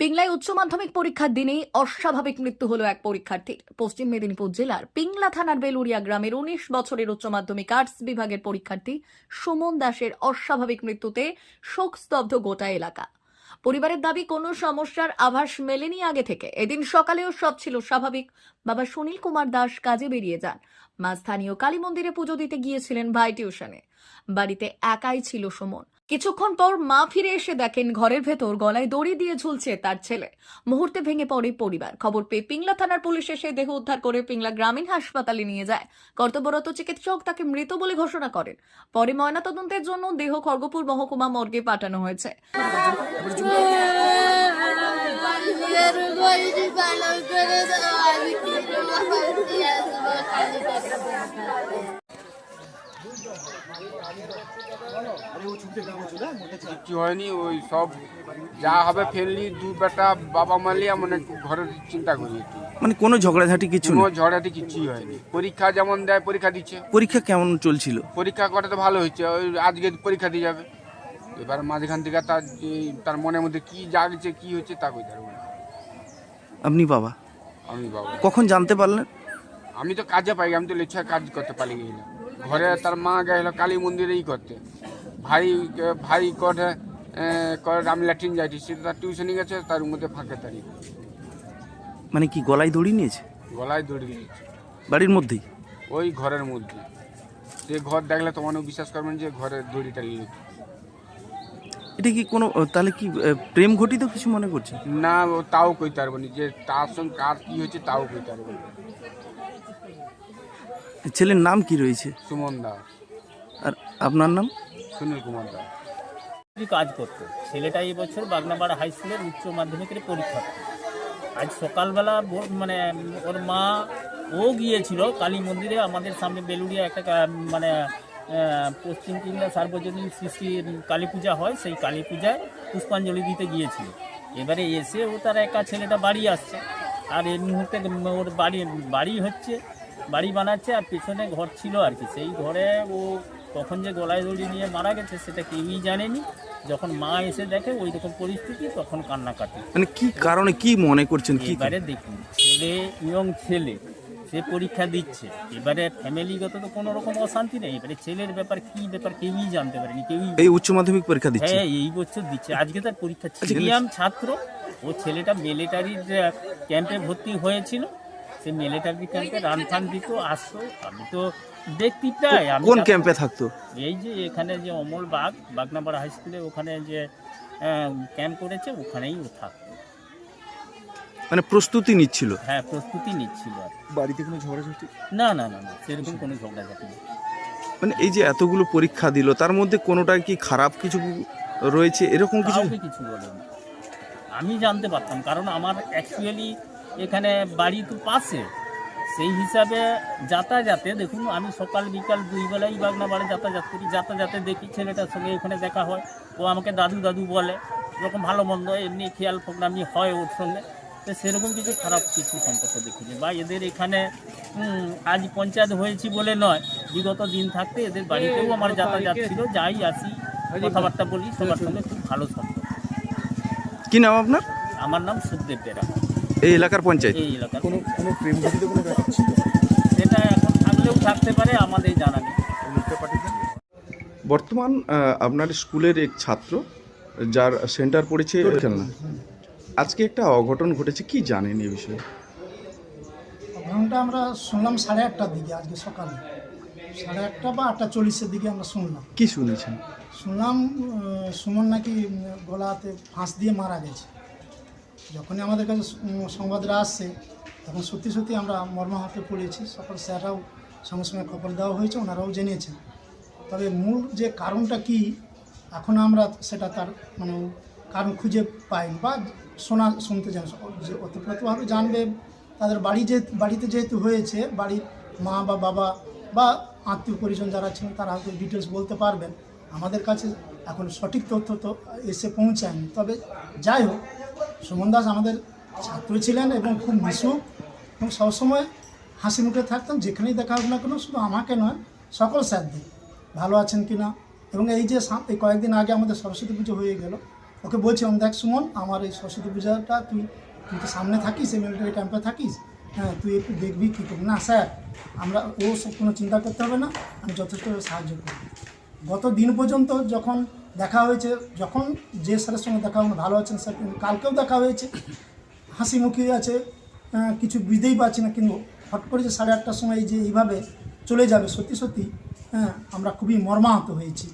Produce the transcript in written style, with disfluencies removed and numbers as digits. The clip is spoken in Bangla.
পিংলায় উচ্চ মাধ্যমিক পরীক্ষার দিনেই অস্বাভাবিক মৃত্যু হলো এক পরীক্ষার্থীর। পশ্চিম মেদিনীপুর জেলার পিংলা থানার বেলুড়িয়া গ্রামের ১৯ বছরের উচ্চ মাধ্যমিক আর্টস বিভাগের পরীক্ষার্থী সুমন দাসের অস্বাভাবিক মৃত্যুতে শোকস্তব্ধ গোটা এলাকা। পরিবারের দাবি, কোনো সমস্যার আভাস মেলেনি আগে থেকে। এদিন সকালেও সব ছিল স্বাভাবিক। বাবা সুনীল কুমার দাস কাজে বেরিয়ে যান, মা স্থানীয় কালী মন্দিরে পুজো দিতে গিয়েছিলেন ভাই টিউশনে। বাড়িতে একাই ছিল সুমন। কিছুক্ষণ পর মা ফিরে এসে দেখেন ঘরের ভেতর গলায় দড়ি দিয়ে ঝুলছে তার ছেলে। মুহূর্তে ভেঙে পড়ে পরিবার। খবর পেয়ে পিংলা থানার পুলিশ এসে দেহ উদ্ধার করে পিংলা গ্রামীণ হাসপাতালে নিয়ে যায়। কর্তব্যরত চিকিৎসক তাকে মৃত বলে ঘোষণা করেন। পরে ময়নাতদন্তের জন্য দেহ খড়গপুর মহকুমা মর্গে পাঠানো হয়েছে। কিছু হয়নি, ওই সব যা হবে ফ্যামিলি দু বেটা বাবা মালিয়া মানে ঘরের চিন্তা করি একটু, মানে কোনো ঝগড়াঝাটি কিছু কোনো নেই? ঝড়াটি কিছুই হয়নি। পরীক্ষা যেমন দেয় পরীক্ষা দিচ্ছে, পরীক্ষা কেমন চলছিল? পরীক্ষা করা তো ভালো হচ্ছে। ওই আজকে পরীক্ষা দিয়ে যাবে, এবার মাঝখান থেকে তার মনের মধ্যে কি জাগছে কি হচ্ছে তা কই পারবো না। আপনি বাবা? আমি বাবা। কখন জানতে পারলেন? আমি তো কাজে পাই, আমি তো লেচ্ছা কাজ করতে পারি গেলাম। ঘরে তার মা গেল কালী মন্দিরেই করতে, ভাই ভাই করে আমি ল্যাট্রিন যাইছি, সেটা তার টিউশনে গেছে, তার মধ্যে ফাঁকে তারিখ মানে কি গলায় দড়ি নিয়েছে? গলায় দড়ি দিয়েছে বাড়ির মধ্যেই? ওই ঘরের মধ্যে। যে ঘর দেখলে তো মানুষ বিশ্বাস করবেন যে ঘরের দড়িটা নিয়ে। এটা কি কোনো তাহলে কি প্রেম ঘটিত কিছু মনে করছে? না, তাও কইতে পারবো না যে তার সঙ্গে কার কি হয়েছে, তাও কইতে পারবো না। ছেলের নাম কি রয়েছে? সুমন দাস। আর আপনার নাম? সুনীল কুমার দাস। কাজ করতো। ছেলেটা এই বছর বাগনাপাড়া হাই স্কুলের উচ্চ মাধ্যমিকের পরীক্ষা। আজ সকালবেলা মানে ওর মা ও গিয়েছিল কালী মন্দিরে, আমাদের সামনে বেলুড়িয়া একটা মানে পশ্চিম পিংলা সার্বজনীন শ্রী কালী পূজা হয়, সেই কালী পূজায় পুষ্পাঞ্জলি দিতে গিয়েছিল। এবারে এসে ও তার একা ছেলেটা বাড়ি আসছে, আর এই মুহূর্তে ওর বাড়ি হচ্ছে, বাড়ি বানাচ্ছে, আর পেছনে ঘর ছিল আর কি। সেই ঘরে ও তখন যে গলায় দড়ি নিয়ে মারা গেছে সেটা কেউই জানেনি। যখন মা এসে দেখে ওই রকম পরিস্থিতি, তখন কান্নাকাটি। মানে কি কারণে কি মনে করছেন? কি এবারে দেখুন, ছেলে ইয়ং ছেলে, সে পরীক্ষা দিচ্ছে, এবারে ফ্যামিলিগত তো কোনো রকম অশান্তি নেই। এবারে ছেলের ব্যাপার কি ব্যাপার কেউই জানতে পারেনি, কেউই। এই উচ্চ মাধ্যমিক পরীক্ষা দিচ্ছে? হ্যাঁ, এই বছর দিচ্ছে, আজকে তার পরীক্ষা। মিডিয়াম ছাত্র ও, ছেলেটা মিলিটারির ক্যাম্পে ভর্তি হয়েছিল। সে মিলিটারি ক্যাম্পে রান ফান দিত, আসতো। আমি তো দেখতে প্রায়। কোন ক্যাম্পে থাকতো? এই যে এখানে যে অমল বাগনাপাড়া হাই স্কুলে ওখানে যে ক্যাম্প করেছে, ওখানেই ও থাকতো। মানে প্রস্তুতি নিচ্ছিল? হ্যাঁ, প্রস্তুতি নিচ্ছিল। আর বাড়িতে কোনো ঝগড়াঝাটি? না না না না, সেরকম কোনো ঝগড়াঝাটি নেই। মানে এই যে এতগুলো পরীক্ষা দিল, তার মধ্যে কোনোটা কি খারাপ কিছু রয়েছে এরকম কিছু? কাউকে কিছু বলেনি, আমি জানতে পারতাম, কারণ আমার অ্যাকচুয়ালি এখানে বাড়ি তো পাশে। সেই হিসাবে যাতায়াতে দেখুন, আমি সকাল বিকাল দুই বেলাই বাগনাপাড়া যাতায়াত করি। যাতায়াতে দেখি ছেলেটার সঙ্গে এখানে দেখা হয়, ও আমাকে দাদু দাদু বলে, এরকম ভালো মন্দ এমনি খেয়াল প্রোগ্রামই হয় ওর সঙ্গে। তো সেরকম কিছু খারাপ কিছু সম্পর্ক দেখিনি। বা এদের এখানে আজ পঞ্চায়েত হয়েছি বলে নয়, বিগত দিন থাকতে এদের বাড়িতেও আমার যাতায়াত ছিল, যাই আসি কথাবার্তা বলি, সবার সঙ্গে খুব ভালো সম্পর্ক। কি নাম আপনার? আমার নাম সুখদেব বেরা। এই এলাকার পঞ্চায়েত? এই এলাকার কোনো প্রেম ঘটিত কোনো ব্যাপার ছিল? সেটা এখন থাকলেও থাকতে পারে, আমাদের জানা নেই। বর্তমান আপনার স্কুলের এক ছাত্র যার সেন্টার পড়েছে খেলনা, আজকে একটা অঘটন ঘটেছে, কি জানেন এই বিষয়ে? অঘটনটা আমরা শুনলাম 1:30টার দিকে, আজকে সকালে 1:30 বা 8:40-এর দিকে আমরা শুনলাম। কি শুনেছেন? শুনলাম সুমন নাকি গলাতে ফাঁস দিয়ে মারা গেছে। যখনই আমাদের কাছে সংবাদটা আসছে, তখন সত্যি সত্যি আমরা মর্মাহতে পড়েছি। সকল স্যাররাও সঙ্গে সঙ্গে খবর দেওয়া হয়েছে, ওনারাও জেনেছেন। তবে মূল যে কারণটা কি, এখন আমরা সেটা তার মানে কারণ খুঁজে পাইনি বা শুনতে জানি। যে অতপ্রতভাবে জানবে তাদের বাড়িতে যেহেতু হয়েছে, বাড়ির মা বা বাবা বা আত্মীয় পরিজন যারা ছিলেন তারা হয়তো ডিটেলস বলতে পারবেন। আমাদের কাছে এখন সঠিক তথ্য তো এসে পৌঁছায়নি। তবে যাই হোক, সুমন দাস আমাদের ছাত্র ছিলেন এবং খুব মিশুক এবং সবসময় হাসি মুখে থাকতেন। যেখানেই দেখা হোক না কেন, শুধু আমাকে নয়, সকল স্যারদের ভালো আছেন কি না। এবং এই যে কয়েকদিন আগে আমাদের সরস্বতী পুজো হয়ে গেল, ওকে বলছিলাম, দেখ সুমন, আমার এই সরস্বতী পূজাটা তুই তো সামনে থাকিস, এই মিলিটারি ক্যাম্পে থাকিস, হ্যাঁ তুই একটু দেখবি কী করবি। না স্যার, আমরা সব কোনো চিন্তা করতে হবে না, আমি যথেষ্ট সাহায্য করব। গত দিন পর্যন্ত যখন দেখা হয়েছে, যখন যে স্যারের সঙ্গে দেখা হলো ভালো আছেন স্যার, কিন্তু কালকেও দেখা হয়েছে, হাসি মুখে আছে, কিছু বুঝতেই পারছি না, কিন্তু হট করে যে 8:30টার সময় যে এইভাবে চলে যাবে, সত্যি সত্যি আমরা খুবই মর্মাহত হয়েছি।